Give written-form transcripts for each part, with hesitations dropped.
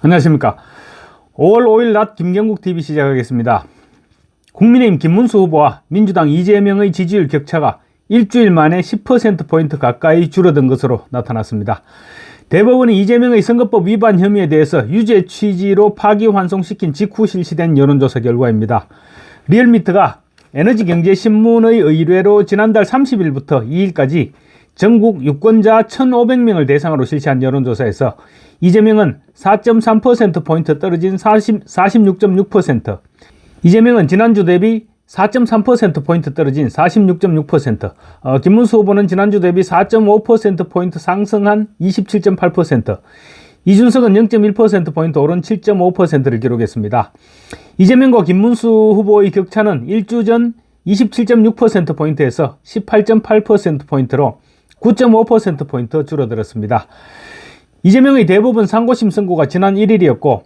안녕하십니까. 5월 5일 낮 김경국TV 시작하겠습니다. 국민의힘 김문수 후보와 민주당 이재명의 지지율 격차가 일주일 만에 10%포인트 가까이 줄어든 것으로 나타났습니다. 대법원이 이재명의 선거법 위반 혐의에 대해서 유죄 취지로 파기환송시킨 직후 실시된 여론조사 결과입니다. 리얼미터가 에너지경제신문의 의뢰로 지난달 30일부터 2일까지 전국 유권자 1,500명을 대상으로 실시한 여론조사에서 이재명은 4.3%포인트 떨어진 46.6%, 이재명은 지난주 대비 4.3%포인트 떨어진 46.6%, 김문수 후보는 지난주 대비 4.5%포인트 상승한 27.8%, 이준석은 0.1%포인트 오른 7.5%를 기록했습니다. 이재명과 김문수 후보의 격차는 일주 전 27.6%포인트에서 18.8%포인트로 9.5%포인트 줄어들었습니다. 이재명의 대법원 상고심 선고가 지난 1일이었고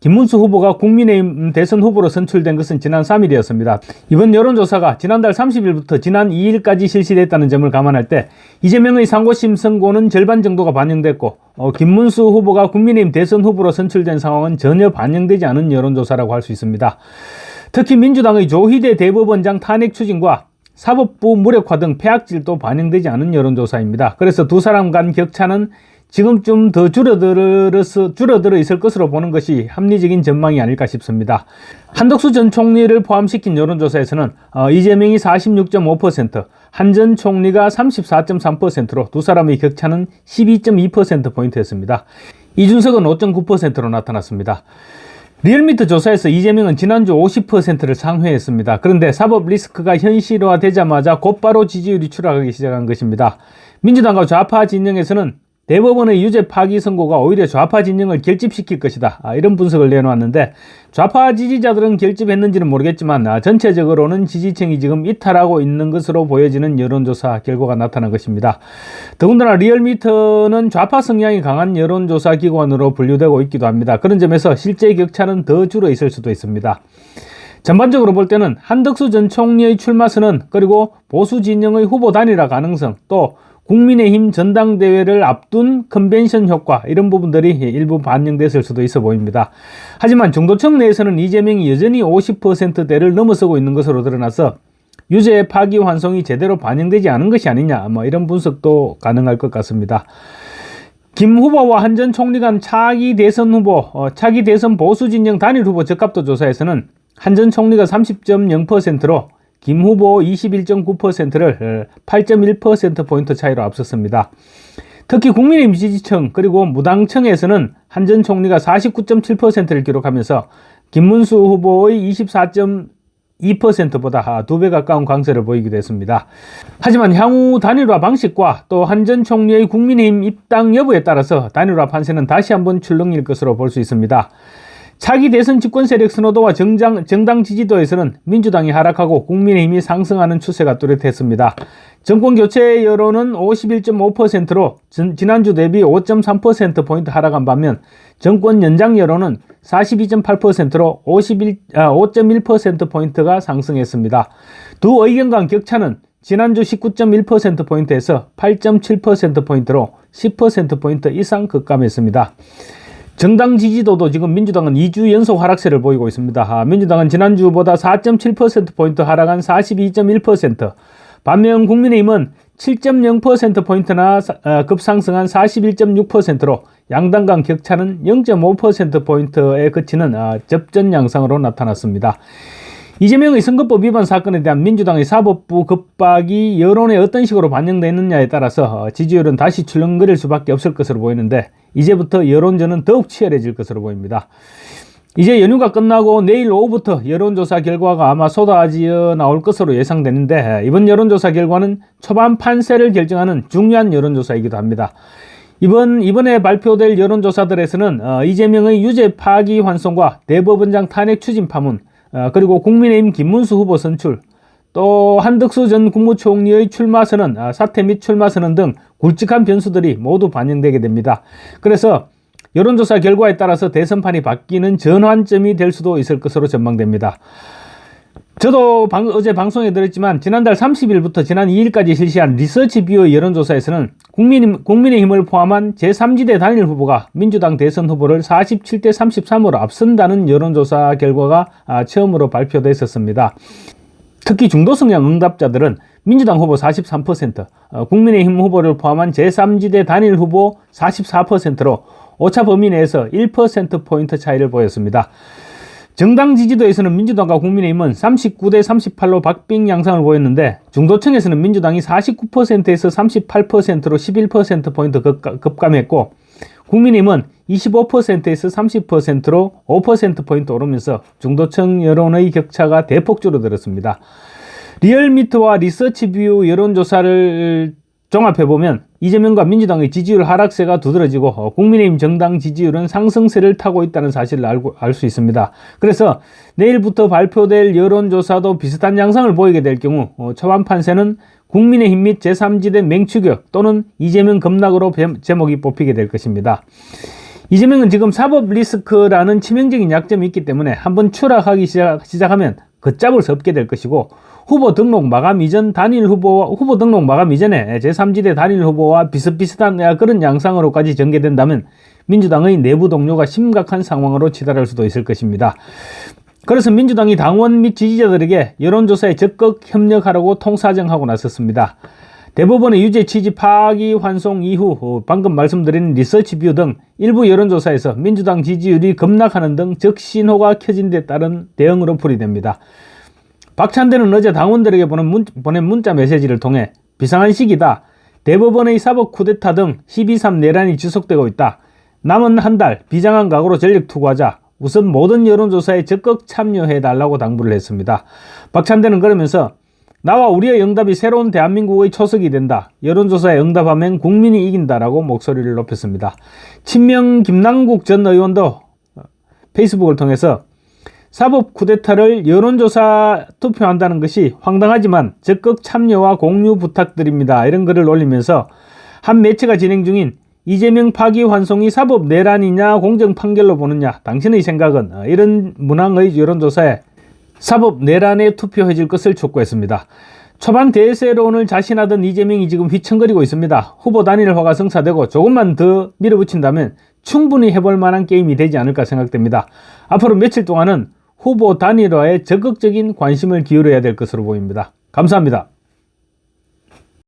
김문수 후보가 국민의힘 대선 후보로 선출된 것은 지난 3일이었습니다. 이번 여론조사가 지난달 30일부터 지난 2일까지 실시됐다는 점을 감안할 때 이재명의 상고심 선고는 절반 정도가 반영됐고 김문수 후보가 국민의힘 대선 후보로 선출된 상황은 전혀 반영되지 않은 여론조사라고 할 수 있습니다. 특히 민주당의 조희대 대법원장 탄핵 추진과 사법부 무력화 등 폐악질도 반영되지 않은 여론조사입니다. 그래서 두 사람 간 격차는 지금쯤 더 줄어들어 있을 것으로 보는 것이 합리적인 전망이 아닐까 싶습니다. 한덕수 전 총리를 포함시킨 여론조사에서는 이재명이 46.5%, 한 전 총리가 34.3%로 두 사람의 격차는 12.2%포인트였습니다. 이준석은 5.9%로 나타났습니다. 리얼미터 조사에서 이재명은 지난주 50%를 상회했습니다. 그런데 사법 리스크가 현실화되자마자 곧바로 지지율이 추락하기 시작한 것입니다. 민주당과 좌파 진영에서는 대법원의 유죄 파기 선고가 오히려 좌파 진영을 결집시킬 것이다, 이런 분석을 내놓았는데 좌파 지지자들은 결집했는지는 모르겠지만 전체적으로는 지지층이 지금 이탈하고 있는 것으로 보여지는 여론조사 결과가 나타난 것입니다. 더군다나 리얼미터는 좌파 성향이 강한 여론조사 기관으로 분류되고 있기도 합니다. 그런 점에서 실제 격차는 더 줄어 있을 수도 있습니다. 전반적으로 볼 때는 한덕수 전 총리의 출마 선언, 그리고 보수 진영의 후보 단일화 가능성, 또 국민의힘 전당대회를 앞둔 컨벤션 효과, 이런 부분들이 일부 반영됐을 수도 있어 보입니다. 하지만 중도층 내에서는 이재명이 여전히 50%대를 넘어서고 있는 것으로 드러나서 유죄 파기환송이 제대로 반영되지 않은 것이 아니냐, 이런 분석도 가능할 것 같습니다. 김 후보와 한 전 총리 간 차기 대선 보수 진영 단일 후보 적합도 조사에서는 한 전 총리가 30.0%로 김 후보 21.9%를 8.1%포인트 차이로 앞섰습니다. 특히 국민의힘 지지층 그리고 무당층에서는 한 전 총리가 49.7%를 기록하면서 김문수 후보의 24.2%보다 2배 가까운 강세를 보이기도 했습니다. 하지만 향후 단일화 방식과 또 한 전 총리의 국민의힘 입당 여부에 따라서 단일화 판세는 다시 한번 출렁일 것으로 볼 수 있습니다. 차기 대선 집권 세력 선호도와 정당 지지도에서는 민주당이 하락하고 국민의힘이 상승하는 추세가 뚜렷했습니다. 정권 교체 여론은 51.5%로 지난주 대비 5.3%포인트 하락한 반면 정권 연장 여론은 42.8%로 5.1%포인트가 상승했습니다. 두 의견 간 격차는 지난주 19.1%포인트에서 8.7%포인트로 10%포인트 이상 급감했습니다. 정당 지지도도 지금 민주당은 2주 연속 하락세를 보이고 있습니다. 민주당은 지난주보다 4.7%포인트 하락한 42.1%, 반면 국민의힘은 7.0%포인트나 급상승한 41.6%로 양당 간 격차는 0.5%포인트에 그치는 접전 양상으로 나타났습니다. 이재명의 선거법 위반 사건에 대한 민주당의 사법부 급박이 여론에 어떤 식으로 반영되느냐에 따라서 지지율은 다시 출렁거릴 수밖에 없을 것으로 보이는데 이제부터 여론전은 더욱 치열해질 것으로 보입니다. 이제 연휴가 끝나고 내일 오후부터 여론조사 결과가 아마 쏟아지어 나올 것으로 예상되는데 이번 여론조사 결과는 초반 판세를 결정하는 중요한 여론조사이기도 합니다. 이번에 발표될 여론조사들에서는 이재명의 유죄 파기환송과 대법원장 탄핵 추진 파문, 그리고 국민의힘 김문수 후보 선출, 또 한덕수 전 국무총리의 출마 선언, 사퇴 및 출마 선언 등 굵직한 변수들이 모두 반영되게 됩니다. 그래서 여론조사 결과에 따라서 대선판이 바뀌는 전환점이 될 수도 있을 것으로 전망됩니다. 저도 어제 방송에 들었지만 지난달 30일부터 지난 2일까지 실시한 리서치뷰의 여론조사에서는 국민의힘을 포함한 제3지대 단일 후보가 민주당 대선 후보를 47대 33으로 앞선다는 여론조사 결과가 처음으로 발표됐었습니다. 특히 중도성향 응답자들은 민주당 후보 43%, 국민의힘 후보를 포함한 제3지대 단일 후보 44%로 오차 범위 내에서 1%포인트 차이를 보였습니다. 정당 지지도에서는 민주당과 국민의힘은 39대 38로 박빙 양상을 보였는데 중도층에서는 민주당이 49%에서 38%로 11%포인트 급감했고 국민의힘은 25%에서 30%로 5%포인트 오르면서 중도층 여론의 격차가 대폭 줄어들었습니다. 리얼미터와 리서치뷰 여론조사를 종합해보면 이재명과 민주당의 지지율 하락세가 두드러지고 국민의힘 정당 지지율은 상승세를 타고 있다는 사실을 알 수 있습니다. 그래서 내일부터 발표될 여론조사도 비슷한 양상을 보이게 될 경우 초반 판세는 국민의힘 및 제3지대 맹추격 또는 이재명 급락으로 제목이 뽑히게 될 것입니다. 이재명은 지금 사법 리스크라는 치명적인 약점이 있기 때문에 한번 추락하기 시작하면 걷잡을 수 없게 될 것이고 후보 등록 마감 이전에 제3지대 단일 후보와 비슷비슷한 그런 양상으로까지 전개된다면 민주당의 내부 동료가 심각한 상황으로 치달을 수도 있을 것입니다. 그래서 민주당이 당원 및 지지자들에게 여론조사에 적극 협력하라고 통사정하고 나섰습니다. 대법원의 유죄 취지 파기환송 이후 방금 말씀드린 리서치뷰 등 일부 여론조사에서 민주당 지지율이 급락하는 등 적신호가 켜진 데 따른 대응으로 풀이됩니다. 박찬대는 어제 당원들에게 보낸 문자 메시지를 통해 비상한 시기다. 대법원의 사법 쿠데타 등 12.3 내란이 지속되고 있다. 남은 한 달 비장한 각오로 전력 투구하자. 우선 모든 여론조사에 적극 참여해달라고 당부를 했습니다. 박찬대는 그러면서 나와 우리의 응답이 새로운 대한민국의 초석이 된다. 여론조사에 응답하면 국민이 이긴다라고 목소리를 높였습니다. 친명 김남국 전 의원도 페이스북을 통해서 사법 쿠데타를 여론조사 투표한다는 것이 황당하지만 적극 참여와 공유 부탁드립니다. 이런 글을 올리면서 한 매체가 진행 중인 이재명 파기환송이 사법 내란이냐 공정 판결로 보느냐 당신의 생각은 이런 문항의 여론조사에 사법 내란에 투표해줄 것을 촉구했습니다. 초반 대세론을 자신하던 이재명이 지금 휘청거리고 있습니다. 후보 단일화가 성사되고 조금만 더 밀어붙인다면 충분히 해볼 만한 게임이 되지 않을까 생각됩니다. 앞으로 며칠 동안은 후보 단일화에 적극적인 관심을 기울여야 될 것으로 보입니다. 감사합니다.